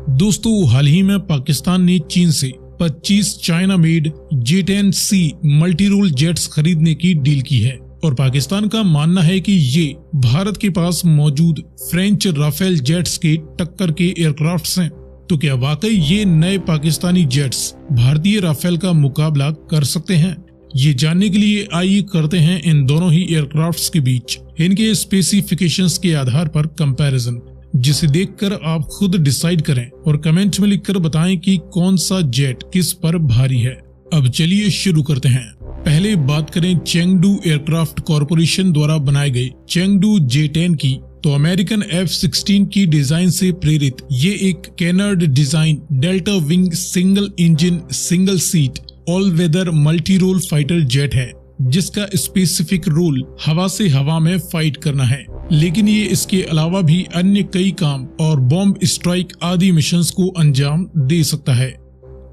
दोस्तों, हाल ही में पाकिस्तान ने चीन से 25 China made J-10C multi role jets खरीदने की डील की है और पाकिस्तान का मानना है कि ये भारत के पास मौजूद फ्रेंच राफेल जेट्स के टक्कर के एयरक्राफ्ट्स हैं। तो क्या वाकई ये नए पाकिस्तानी जेट्स भारतीय राफेल का मुकाबला कर सकते हैं? ये जानने के लिए आइए करते हैं इन दोनों ही एयरक्राफ्ट्स के बीच इनके स्पेसिफिकेशंस के आधार पर कंपैरिजन, जिसे देखकर आप खुद डिसाइड करें और कमेंट में लिखकर बताएं कि कौन सा जेट किस पर भारी है। अब चलिए शुरू करते हैं। पहले बात करें चेंगडू एयरक्राफ्ट कॉरपोरेशन द्वारा बनाए गए चेंगडू J-10 की, तो अमेरिकन F-16 की डिजाइन से प्रेरित ये एक canard design delta wing single engine single seat all weather multi role fighter jet है, जिसका स्पेसिफिक रोल हवा से हवा में फाइट करना है, लेकिन ये इसके अलावा भी अन्य कई काम और बॉम्ब स्ट्राइक आदि मिशंस को अंजाम दे सकता है।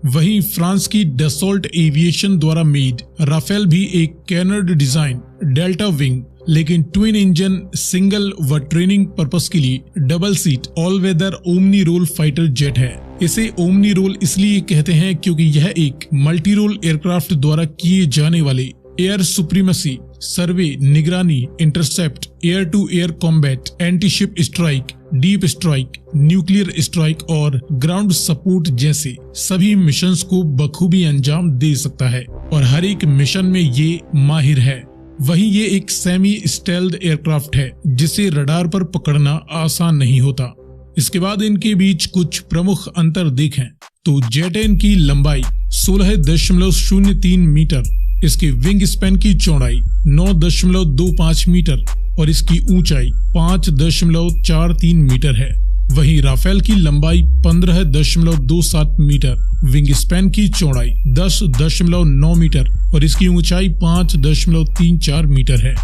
वहीं फ्रांस की डसॉल्ट एविएशन द्वारा मेड राफेल भी एक कैनर्ड डिजाइन डेल्टा विंग लेकिन ट्विन इंजन सिंगल व ट्रेनिंग पर्पस के लिए double seat all weather omni role fighter jet है। इसे ओमनी रोल इसलिए कहते हैं क्योंकि यह एक मल्टी रोल एयरक्राफ्ट द्वारा किए जाने वाले एयर सुप्रीमेसी, सर्वे, निगरानी, intercept, air to air combat, anti ship strike, deep strike, nuclear strike और ग्राउंड सपोर्ट जैसे सभी मिशंस को बखूबी अंजाम दे सकता है और हर एक मिशन में ये माहिर है। वहीं ये एक सेमी स्टेल्थ एयरक्राफ्ट है जिसे रडार पर पकड़ना आसान नहीं होता। इसके बाद इनके बीच कुछ प्रमुख अंतर देखें तो J-10 की लंबाई 16.03 मीटर, इसके विंग स्पैन की चौड़ाई 9.25 मीटर और इसकी ऊंचाई 5.43 मीटर है। वहीं राफेल की लंबाई 15.27 मीटर, विंग स्पैन की चौड़ाई 10.9 मीटर और इसकी ऊंचाई 5.34 मीटर है।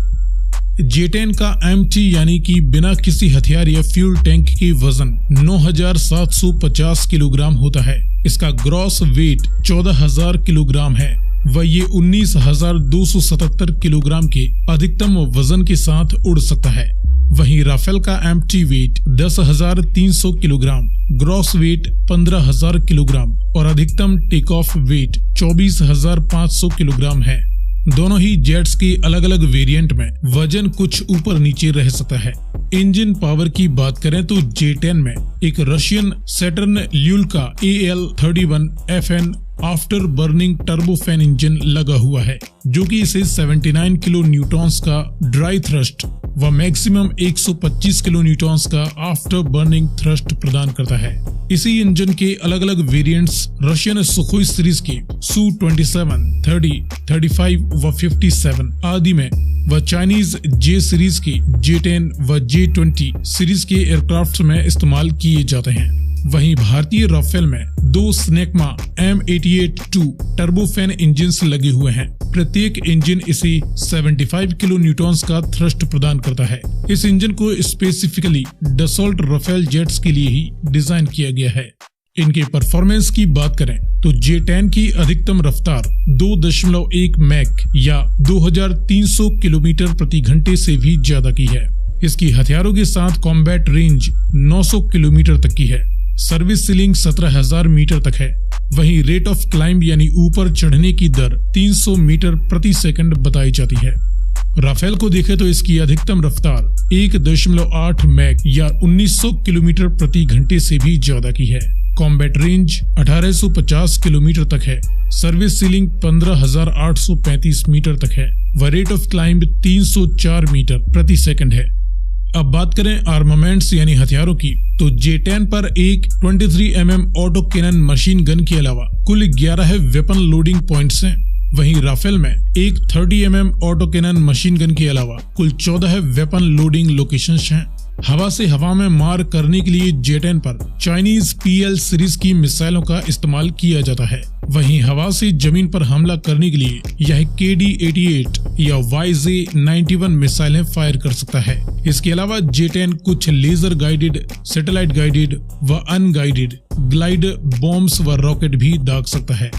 J-10 का MT यानी कि बिना किसी हथियार या फ्यूल टैंक के वजन 9,750 किलोग्राम होता है। इसका ग्रॉस वेट 14,000 किलोग्राम है व ये 19,277 किलोग्राम के अधिकतम वजन के साथ उड़ सकता है। वहीं राफेल का MT weight 10,300 kilogram, gross weight 15,000 kilogram और अधिकतम टेक ऑफ वेट 24,500 किलोग्राम है। दोनों ही जेट्स के अलग अलग वेरिएंट में वजन कुछ ऊपर नीचे रह सकता है। इंजन पावर की बात करें तो J-10 में एक Russian Saturn Lyulka AL-31FN after burning turbofan engine लगा हुआ है, जो कि इसे 79 किलो न्यूटॉन्स का ड्राई थ्रस्ट व मैक्सिमम 125 किलो न्यूटॉन्स का आफ्टर बर्निंग थ्रस्ट प्रदान करता है। इसी इंजन के अलग अलग वेरिएंट्स रशियन सुखोई सीरीज के Su-27, 30, 35 व 57 आदि में व चाइनीज J सीरीज के J-10 व J-20 सीरीज के एयरक्राफ्ट में इस्तेमाल किए जाते हैं। वहीं भारतीय राफेल में 2 स्नेकमा M88-2 टर्बोफैन इंजिन्स लगे हुए हैं। प्रत्येक इंजन इसे 75 किलो न्यूटॉन्स का थ्रस्ट प्रदान करता है। इस इंजन को स्पेसिफिकली डसॉल्ट राफेल जेट्स के लिए ही डिजाइन किया गया है। इनके परफॉर्मेंस की बात करें तो J-10 की अधिकतम रफ्तार 2.1 मैक या 2300 किलोमीटर प्रति घंटे से भी ज्यादा की है। इसकी हथियारों के साथ कॉम्बैट रेंज 900 किलोमीटर तक की है। सर्विस सीलिंग 17,000 मीटर तक है। वहीं रेट ऑफ क्लाइंब यानी ऊपर चढ़ने की दर 300 मीटर प्रति सेकंड बताई जाती है। राफेल को देखें तो इसकी अधिकतम रफ्तार 1.8 मैक या 1900 किलोमीटर प्रति घंटे से भी ज्यादा की है। कॉम्बैट रेंज 1850 किलोमीटर तक है। सर्विस सीलिंग 15,835 मीटर तक है व रेट ऑफ क्लाइंब 304 मीटर प्रति सेकंड है। अब बात करें आर्मामेंट्स यानी हथियारों की, तो J-10 पर एक 23 mm auto cannon machine gun के अलावा कुल 11 वेपन लोडिंग पॉइंट्स हैं। वहीं राफेल में एक 30 mm auto cannon machine gun के अलावा कुल 14 वेपन लोडिंग लोकेशंस हैं। हवा से हवा में मार करने के लिए J-10 पर चाइनीज PL सीरीज की मिसाइलों का इस्तेमाल किया जाता है। वहीं हवा से जमीन पर हमला करने के लिए यह KD-88 या YJ-91 मिसाइलें फायर कर सकता है। इसके अलावा J-10 कुछ लेजर गाइडेड, सैटेलाइट गाइडेड व अनगाइडेड ग्लाइड बॉम्ब्स व रॉकेट भी दाग सकता है।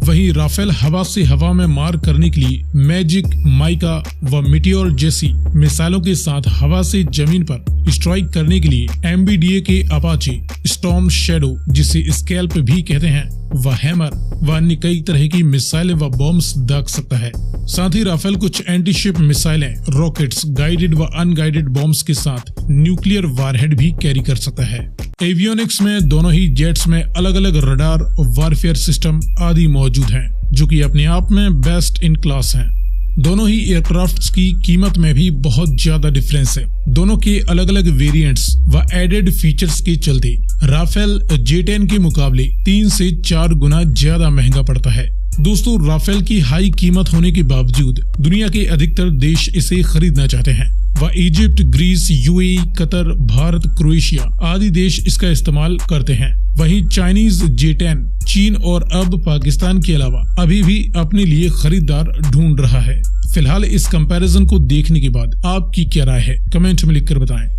वहीं राफेल हवा से हवा में मार करने के लिए मैजिक, माइका व मिटियोर जैसी मिसाइलों के साथ हवा से जमीन पर स्ट्राइक करने के लिए MBDA के अपाचे, स्टॉर्म शैडो जिसे स्कैल्प भी कहते हैं, व हैमर व अन्य कई तरह की मिसाइलें व बॉम्ब्स दाग सकता है। साथ ही राफेल कुछ एंटी शिप मिसाइलें, रॉकेट्स, गाइडेड व अनगाइडेड बॉम्ब्स के साथ न्यूक्लियर वारहेड भी कैरी कर सकता है। एवियोनिक्स में दोनों ही जेट्स में अलग अलग रडार, वारफेयर सिस्टम आदि मौजूद हैं, जो कि अपने आप में बेस्ट इन क्लास हैं। दोनों ही एयरक्राफ्ट्स की कीमत में भी बहुत ज्यादा डिफरेंस है। दोनों के अलग अलग वेरिएंट्स व एडेड फीचर्स के चलते राफेल J-10 के मुकाबले 3 से 4 गुना ज्यादा महंगा पड़ता है। दोस्तों, राफेल की हाई कीमत होने के बावजूद दुनिया के अधिकतर देश इसे खरीदना चाहते हैं व Egypt, Greece, UAE, Qatar, Bharat, Croatia आदि देश इसका इस्तेमाल करते हैं। वहीं चाइनीज J-10 चीन और अब पाकिस्तान के अलावा अभी भी अपने लिए खरीदार ढूंढ रहा है। फिलहाल इस कंपैरिजन को देखने के बाद आपकी क्या राय है, कमेंट में लिखकर बताएं।